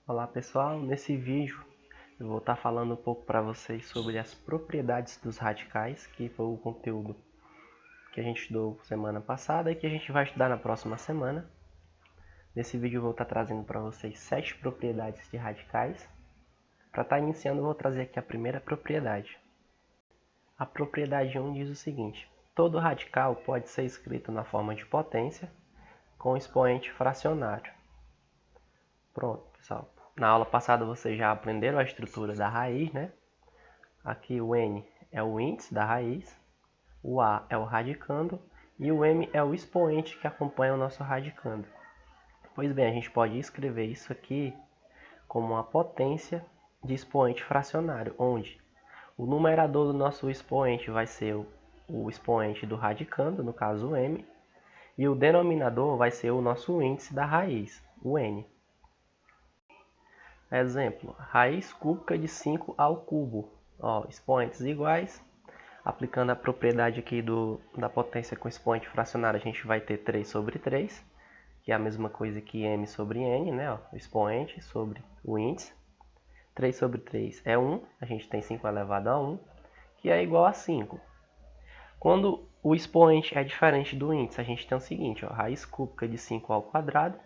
Olá pessoal, nesse vídeo eu vou estar falando um pouco para vocês sobre as propriedades dos radicais, que foi o conteúdo que a gente estudou semana passada e que a gente vai estudar na próxima semana. Nesse vídeo eu vou estar trazendo para vocês 7 propriedades de radicais. Para estar iniciando eu vou trazer aqui a primeira propriedade. A propriedade 1 diz o seguinte: todo radical pode ser escrito na forma de potência com expoente fracionário. Pronto, pessoal. Na aula passada vocês já aprenderam a estrutura da raiz, né? Aqui o N é o índice da raiz, o A é o radicando e o M é o expoente que acompanha o nosso radicando. Pois bem, a gente pode escrever isso aqui como uma potência de expoente fracionário, onde o numerador do nosso expoente vai ser o expoente do radicando, no caso o M, e o denominador vai ser o nosso índice da raiz, o N. Exemplo, raiz cúbica de 5 ao cubo. Expoentes iguais. Aplicando a propriedade aqui da potência com expoente fracionário, a gente vai ter 3 sobre 3, que é a mesma coisa que m sobre n, né? O expoente sobre o índice. 3 sobre 3 é 1, a gente tem 5 elevado a 1, que é igual a 5. Quando o expoente é diferente do índice, a gente tem o seguinte, raiz cúbica de 5 ao quadrado.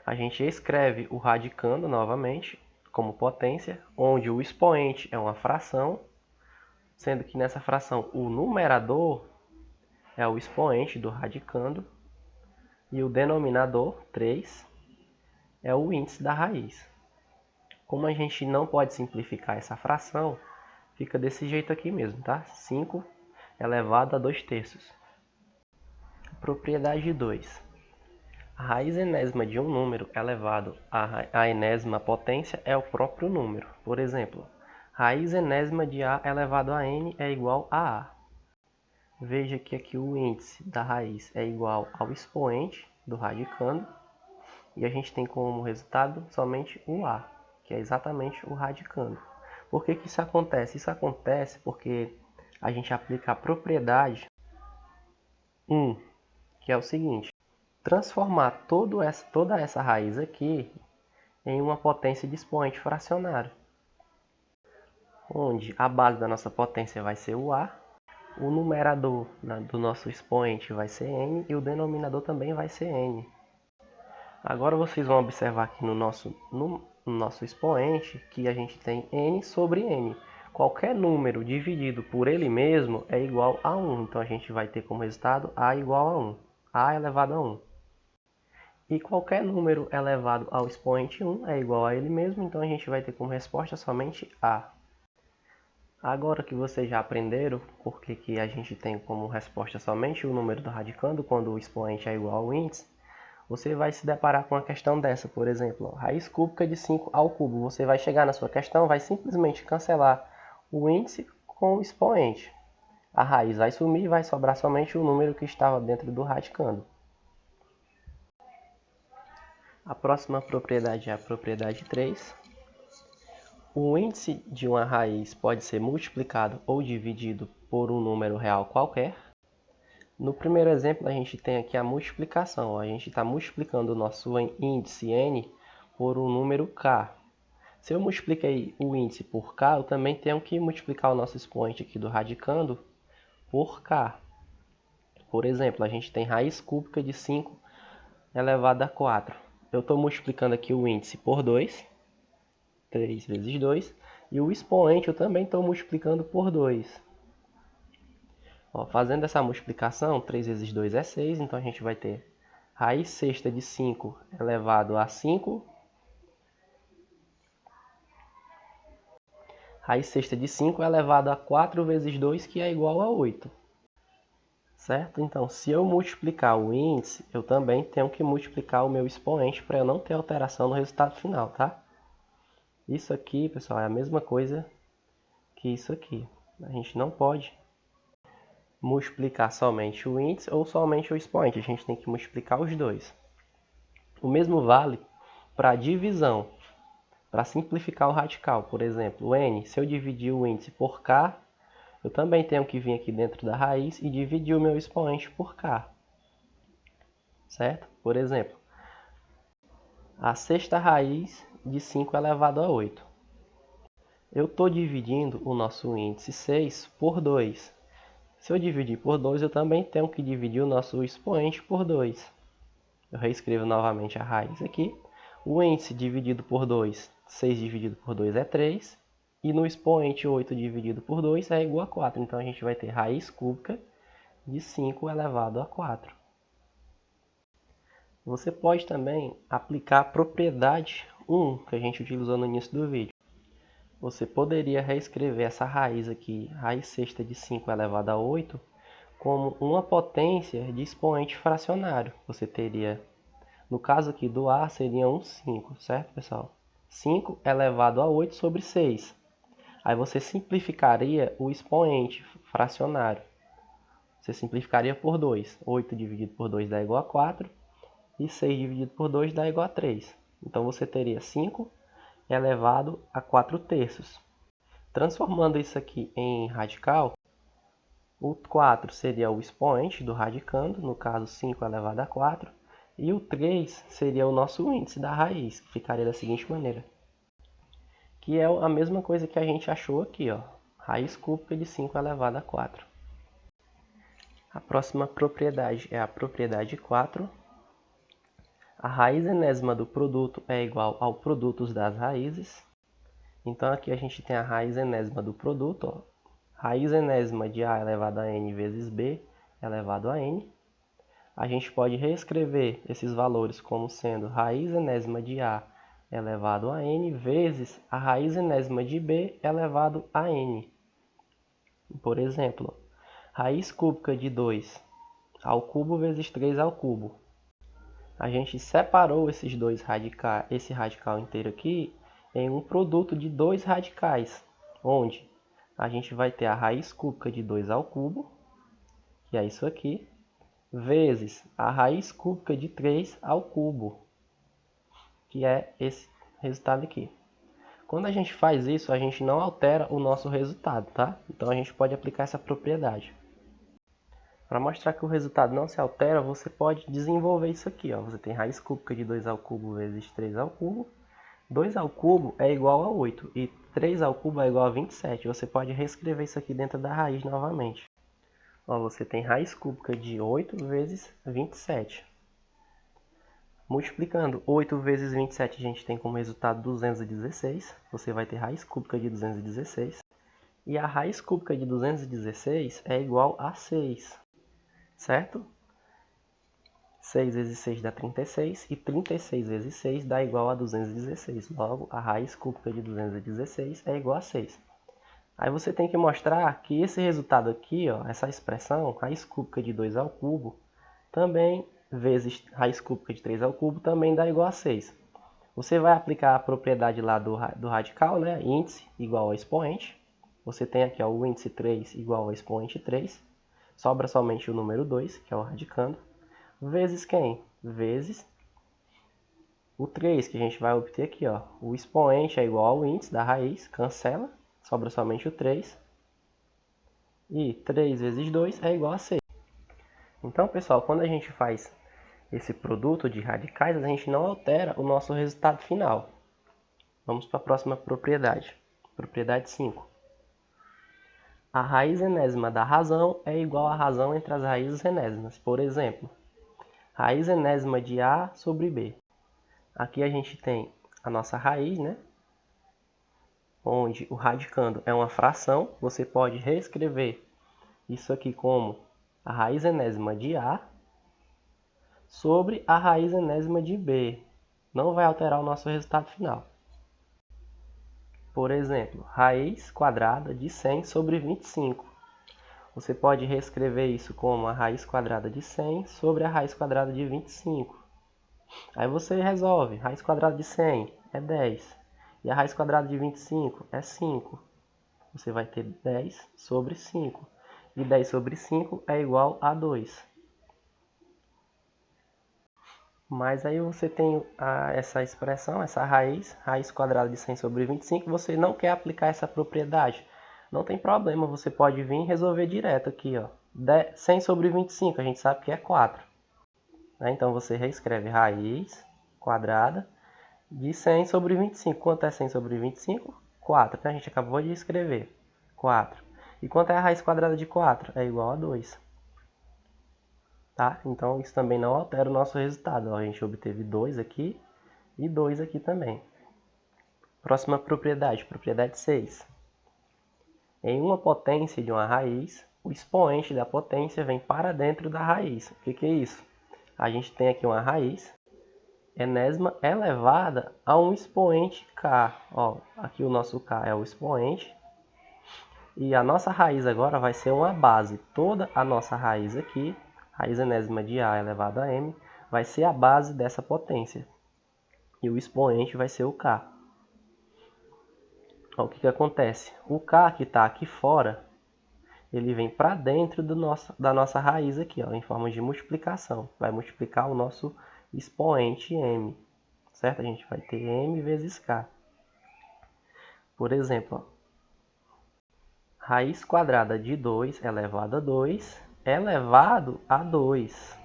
A gente escreve o radicando novamente como potência, onde o expoente é uma fração, sendo que nessa fração o numerador é o expoente do radicando e o denominador, 3, é o índice da raiz. Como a gente não pode simplificar essa fração, fica desse jeito aqui mesmo, tá? 5 elevado a 2/3. Propriedade 2. A raiz enésima de um número elevado à enésima potência é o próprio número. Por exemplo, raiz enésima de A elevado a n é igual a A. Veja que aqui o índice da raiz é igual ao expoente do radicando e a gente tem como resultado somente o A, que é exatamente o radicando. Por que isso acontece? Isso acontece porque a gente aplica a propriedade 1, que é o seguinte: transformar toda essa raiz aqui em uma potência de expoente fracionário, onde a base da nossa potência vai ser o A, o numerador do nosso expoente vai ser n e o denominador também vai ser n. Agora vocês vão observar aqui no nosso expoente que a gente tem n sobre n. Qualquer número dividido por ele mesmo é igual a 1, então a gente vai ter como resultado A igual a 1, A elevado a 1. E qualquer número elevado ao expoente 1 é igual a ele mesmo, então a gente vai ter como resposta somente A. Agora que vocês já aprenderam por que a gente tem como resposta somente o número do radicando quando o expoente é igual ao índice, você vai se deparar com uma questão dessa, por exemplo, raiz cúbica de 5 ao cubo. Você vai chegar na sua questão, vai simplesmente cancelar o índice com o expoente. A raiz vai sumir e vai sobrar somente o número que estava dentro do radicando. A próxima propriedade é a propriedade 3. O índice de uma raiz pode ser multiplicado ou dividido por um número real qualquer. No primeiro exemplo, a gente tem aqui a multiplicação. A gente está multiplicando o nosso índice n por um número k. Se eu multipliquei o índice por k, eu também tenho que multiplicar o nosso expoente aqui do radicando por k. Por exemplo, a gente tem raiz cúbica de 5 elevado a 4. Eu estou multiplicando aqui o índice por 2, 3 vezes 2, e o expoente eu também estou multiplicando por 2. Fazendo essa multiplicação, 3 vezes 2 é 6, então a gente vai ter raiz sexta de 5 elevado a 5. Raiz sexta de 5 elevado a 4 vezes 2, que é igual a 8. Certo? Então, se eu multiplicar o índice, eu também tenho que multiplicar o meu expoente para eu não ter alteração no resultado final, tá? Isso aqui, pessoal, é a mesma coisa que isso aqui. A gente não pode multiplicar somente o índice ou somente o expoente. A gente tem que multiplicar os dois. O mesmo vale para a divisão. Para simplificar o radical, por exemplo, o n, se eu dividir o índice por k, eu também tenho que vir aqui dentro da raiz e dividir o meu expoente por k. Certo? Por exemplo, a sexta raiz de 5 elevado a 8. Eu estou dividindo o nosso índice 6 por 2. Se eu dividir por 2, eu também tenho que dividir o nosso expoente por 2. Eu reescrevo novamente a raiz aqui. O índice dividido por 2, 6 dividido por 2 é 3. E no expoente 8 dividido por 2 é igual a 4. Então a gente vai ter raiz cúbica de 5 elevado a 4. Você pode também aplicar a propriedade 1 que a gente utilizou no início do vídeo. Você poderia reescrever essa raiz aqui, raiz sexta de 5 elevado a 8, como uma potência de expoente fracionário. Você teria, no caso aqui do A, seria um 5, certo, pessoal? 5 elevado a 8 sobre 6. Aí você simplificaria o expoente fracionário. Você simplificaria por 2. 8 dividido por 2 dá igual a 4. E 6 dividido por 2 dá igual a 3. Então você teria 5 elevado a 4 terços. Transformando isso aqui em radical, o 4 seria o expoente do radicando, no caso 5 elevado a 4. E o 3 seria o nosso índice da raiz, que ficaria da seguinte maneira. Que é a mesma coisa que a gente achou aqui, ó. Raiz cúbica de 5 elevado a 4. A próxima propriedade é a propriedade 4. A raiz enésima do produto é igual ao produto das raízes. Então aqui a gente tem a raiz enésima do produto, ó. Raiz enésima de A elevado a n vezes B elevado a n. A gente pode reescrever esses valores como sendo raiz enésima de A elevado a n vezes a raiz enésima de B elevado a n. Por exemplo, raiz cúbica de 2 ao cubo vezes 3 ao cubo. A gente separou esses dois radicais, esse radical inteiro aqui, em um produto de dois radicais, onde a gente vai ter a raiz cúbica de 2 ao cubo, que é isso aqui, vezes a raiz cúbica de 3 ao cubo, que é esse resultado aqui. Quando a gente faz isso, a gente não altera o nosso resultado, tá? Então a gente pode aplicar essa propriedade. Para mostrar que o resultado não se altera, você pode desenvolver isso aqui, ó. Você tem raiz cúbica de 2 ao cubo vezes 3 ao cubo. 2 ao cubo é igual a 8 e 3 ao cubo é igual a 27. Você pode reescrever isso aqui dentro da raiz novamente. Ó, você tem raiz cúbica de 8 vezes 27. Multiplicando 8 vezes 27, a gente tem como resultado 216. Você vai ter raiz cúbica de 216. E a raiz cúbica de 216 é igual a 6. Certo? 6 vezes 6 dá 36 e 36 vezes 6 dá igual a 216. Logo, a raiz cúbica de 216 é igual a 6. Aí você tem que mostrar que esse resultado aqui, ó, essa expressão, raiz cúbica de 2 ao cubo, também vezes raiz cúbica de 3 ao cubo, também dá igual a 6. Você vai aplicar a propriedade lá do radical, né? Índice igual ao expoente. Você tem aqui ó, o índice 3 igual ao expoente 3. Sobra somente o número 2, que é o radicando, vezes quem? Vezes o 3, que a gente vai obter aqui. Ó. O expoente é igual ao índice da raiz, cancela, sobra somente o 3. E 3 vezes 2 é igual a 6. Então, pessoal, quando a gente faz esse produto de radicais, a gente não altera o nosso resultado final. Vamos para a próxima propriedade. Propriedade 5. A raiz enésima da razão é igual à razão entre as raízes enésimas. Por exemplo, raiz enésima de A sobre B. Aqui a gente tem a nossa raiz, né? Onde o radicando é uma fração. Você pode reescrever isso aqui como a raiz enésima de A sobre a raiz enésima de B. Não vai alterar o nosso resultado final. Por exemplo, raiz quadrada de 100 sobre 25. Você pode reescrever isso como a raiz quadrada de 100 sobre a raiz quadrada de 25. Aí você resolve. Raiz quadrada de 100 é 10. E a raiz quadrada de 25 é 5. Você vai ter 10 sobre 5. E 10 sobre 5 é igual a 2. Mas aí você tem essa expressão, essa raiz quadrada de 100 sobre 25, você não quer aplicar essa propriedade. Não tem problema, você pode vir e resolver direto aqui, ó. 100 sobre 25, a gente sabe que é 4. Então você reescreve raiz quadrada de 100 sobre 25. Quanto é 100 sobre 25? 4, né? A gente acabou de escrever. 4. E quanto é a raiz quadrada de 4? É igual a 2. Tá? Então, isso também não altera o nosso resultado. Ó, a gente obteve 2 aqui e 2 aqui também. Próxima propriedade, propriedade 6. Em uma potência de uma raiz, o expoente da potência vem para dentro da raiz. O que é isso? A gente tem aqui uma raiz enésima elevada a um expoente k. Ó, aqui o nosso k é o expoente. E a nossa raiz agora vai ser uma base. Toda a nossa raiz aqui, raiz enésima de a elevado a m, vai ser a base dessa potência. E o expoente vai ser o k. Ó, o que acontece? O k que está aqui fora, ele vem para dentro da nossa raiz aqui, ó, em forma de multiplicação. Vai multiplicar o nosso expoente m. Certo? A gente vai ter m vezes k. Por exemplo, ó, raiz quadrada de 2 elevado a 2 elevado a 2.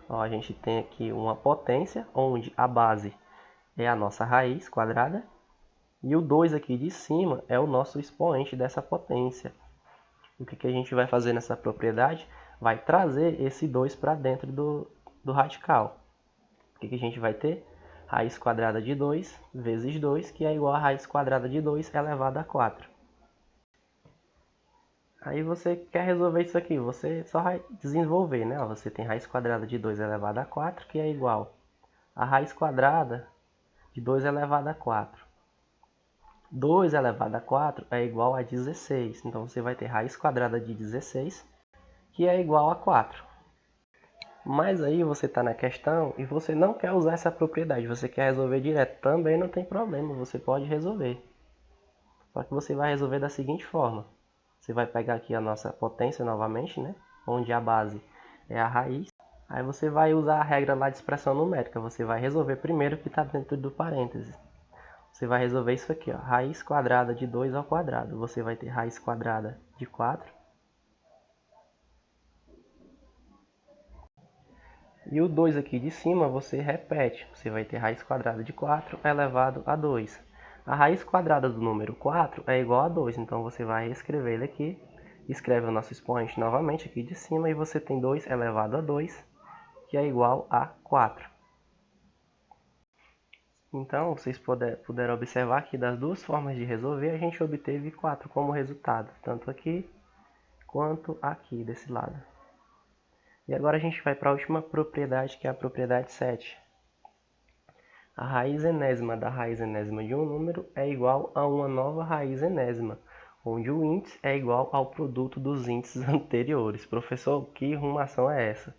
Ó, a gente tem aqui uma potência onde a base é a nossa raiz quadrada e o 2 aqui de cima é o nosso expoente dessa potência. O que a gente vai fazer nessa propriedade? Vai trazer esse 2 para dentro do radical. O que a gente vai ter? Raiz quadrada de 2 vezes 2, que é igual a raiz quadrada de 2 elevado a 4. Aí você quer resolver isso aqui, você só vai desenvolver, né? Você tem raiz quadrada de 2 elevado a 4, que é igual a raiz quadrada de 2 elevado a 4. 2 elevado a 4 é igual a 16. Então você vai ter raiz quadrada de 16, que é igual a 4. Mas aí você está na questão e você não quer usar essa propriedade, você quer resolver direto. Também não tem problema, você pode resolver. Só que você vai resolver da seguinte forma. Você vai pegar aqui a nossa potência novamente, né? Onde a base é a raiz. Aí você vai usar a regra lá de expressão numérica. Você vai resolver primeiro o que está dentro do parênteses. Você vai resolver isso aqui, ó. Raiz quadrada de 2 ao quadrado. Você vai ter raiz quadrada de 4. E o 2 aqui de cima você repete. Você vai ter raiz quadrada de 4 elevado a 2. A raiz quadrada do número 4 é igual a 2. Então você vai escrever ele aqui. Escreve o nosso expoente novamente aqui de cima. E você tem 2 elevado a 2, que é igual a 4. Então, vocês puderam observar que das duas formas de resolver, a gente obteve 4 como resultado. Tanto aqui, quanto aqui, desse lado. E agora a gente vai para a última propriedade, que é a propriedade 7. A raiz enésima da raiz enésima de um número é igual a uma nova raiz enésima, onde o índice é igual ao produto dos índices anteriores. Professor, que arrumação é essa?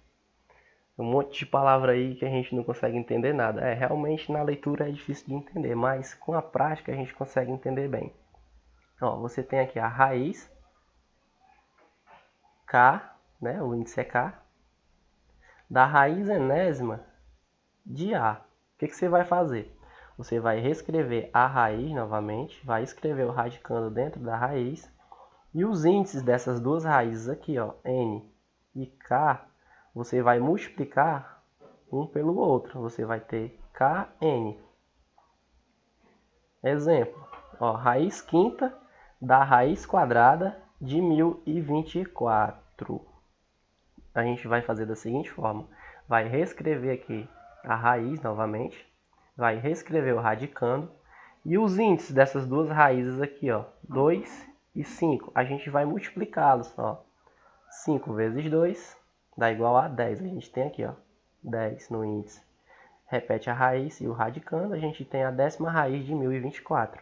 Um monte de palavra aí que a gente não consegue entender nada. Realmente na leitura é difícil de entender, mas com a prática a gente consegue entender bem. Ó, você tem aqui a raiz K, né, o índice é K, da raiz enésima de A. O que você vai fazer? Você vai reescrever a raiz novamente, vai escrever o radicando dentro da raiz, e os índices dessas duas raízes aqui, ó, N e K, você vai multiplicar um pelo outro. Você vai ter Kn. Exemplo, ó, raiz quinta da raiz quadrada de 1024. A gente vai fazer da seguinte forma. Vai reescrever aqui a raiz novamente. Vai reescrever o radicando. E os índices dessas duas raízes aqui, ó, 2 e 5, a gente vai multiplicá-los. 5 vezes 2 dá igual a 10. A gente tem aqui, ó, 10 no índice. Repete a raiz e o radicando, a gente tem a décima raiz de 1024.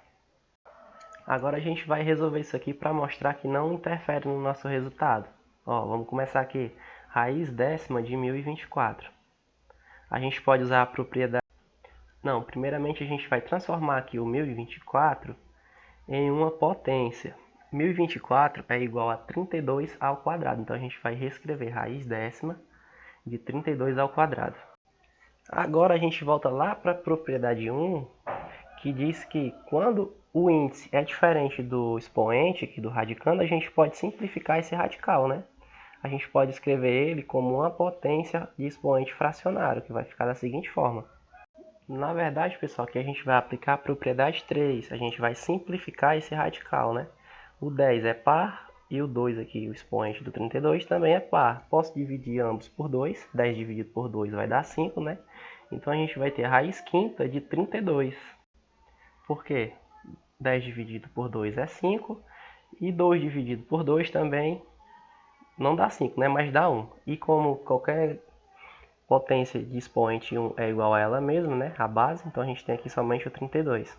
Agora a gente vai resolver isso aqui para mostrar que não interfere no nosso resultado. Ó, vamos começar aqui. Raiz décima de 1024. A gente pode usar a propriedade... Não, primeiramente a gente vai transformar aqui o 1024 em uma potência. 1024 é igual a 32 ao quadrado. Então a gente vai reescrever raiz décima de 32 ao quadrado. Agora a gente volta lá para a propriedade 1, que diz que quando o índice é diferente do expoente, aqui do radicando, a gente pode simplificar esse radical, né? A gente pode escrever ele como uma potência de expoente fracionário, que vai ficar da seguinte forma. Na verdade, pessoal, aqui a gente vai aplicar a propriedade 3. A gente vai simplificar esse radical, né? O 10 é par e o 2 aqui, o expoente do 32, também é par. Posso dividir ambos por 2. 10 dividido por 2 vai dar 5, né? Então a gente vai ter a raiz quinta de 32. Por quê? 10 dividido por 2 é 5. E 2 dividido por 2 também não dá 5, né? Mas dá 1. E como qualquer potência de expoente 1 é igual a ela mesma, né? A base, então a gente tem aqui somente o 32.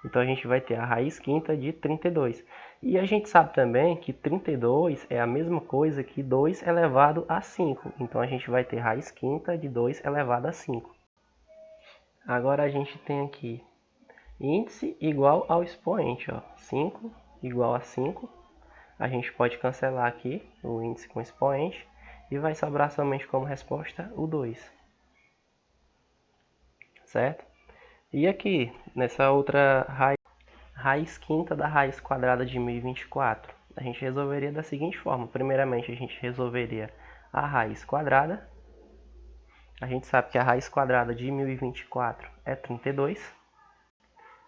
Então a gente vai ter a raiz quinta de 32. E a gente sabe também que 32 é a mesma coisa que 2 elevado a 5. Então a gente vai ter raiz quinta de 2 elevado a 5. Agora a gente tem aqui índice igual ao expoente, ó. 5 igual a 5. A gente pode cancelar aqui o índice com o expoente e vai sobrar somente como resposta o 2. Certo? E aqui, nessa outra raiz quinta da raiz quadrada de 1024, a gente resolveria da seguinte forma. Primeiramente, a gente resolveria a raiz quadrada. A gente sabe que a raiz quadrada de 1024 é 32.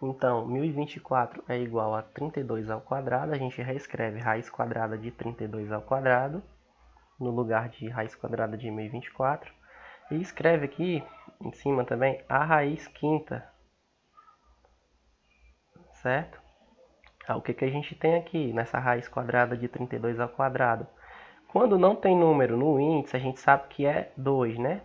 Então, 1024 é igual a 32 ao quadrado. A gente reescreve raiz quadrada de 32 ao quadrado no lugar de raiz quadrada de 1024. E escreve aqui em cima também a raiz quinta. Certo? O que a gente tem aqui nessa raiz quadrada de 32 ao quadrado? Quando não tem número no índice, a gente sabe que é 2, né?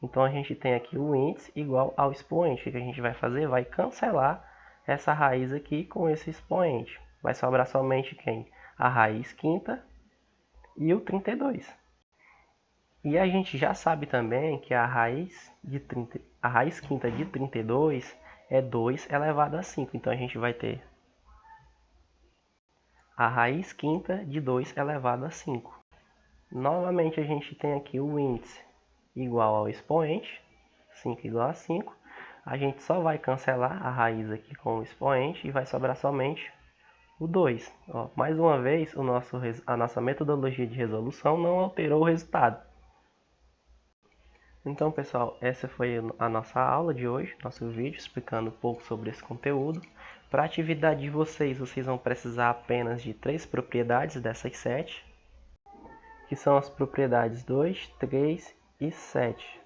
Então a gente tem aqui o índice igual ao expoente. O que a gente vai fazer? Vai cancelar essa raiz aqui com esse expoente. Vai sobrar somente quem? A raiz quinta e o 32. E a gente já sabe também que a raiz quinta de 32 é 2 elevado a 5. Então a gente vai ter a raiz quinta de 2 elevado a 5. Novamente a gente tem aqui o índice igual ao expoente, 5 igual a 5. A gente só vai cancelar a raiz aqui com o expoente e vai sobrar somente o 2. Ó, mais uma vez, a nossa metodologia de resolução não alterou o resultado. Então, pessoal, essa foi a nossa aula de hoje, nosso vídeo explicando um pouco sobre esse conteúdo. Para a atividade de vocês vão precisar apenas de 3 propriedades dessas 7, que são as propriedades 2, 3 e 7.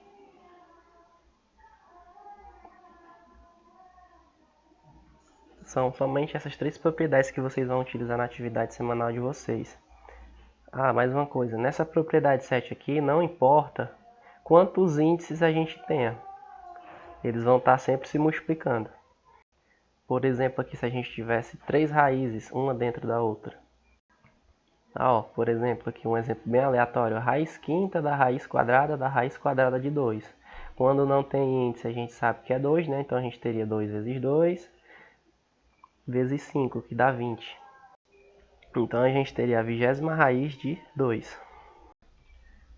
São somente essas 3 propriedades que vocês vão utilizar na atividade semanal de vocês. Mais uma coisa, nessa propriedade 7 aqui, não importa quantos índices a gente tenha, eles vão estar sempre se multiplicando. Por exemplo, aqui se a gente tivesse 3 raízes, uma dentro da outra. Por exemplo, aqui um exemplo bem aleatório, a raiz quinta da raiz quadrada de 2. Quando não tem índice, a gente sabe que é 2, né? Então a gente teria 2 vezes 2 vezes 5, que dá 20. Então a gente teria a 20ª raiz de 2.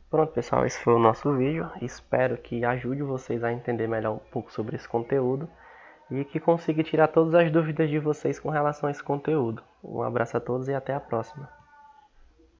Pronto, pessoal, esse foi o nosso vídeo. Espero que ajude vocês a entender melhor um pouco sobre esse conteúdo e que consiga tirar todas as dúvidas de vocês com relação a esse conteúdo. Um abraço a todos e até a próxima.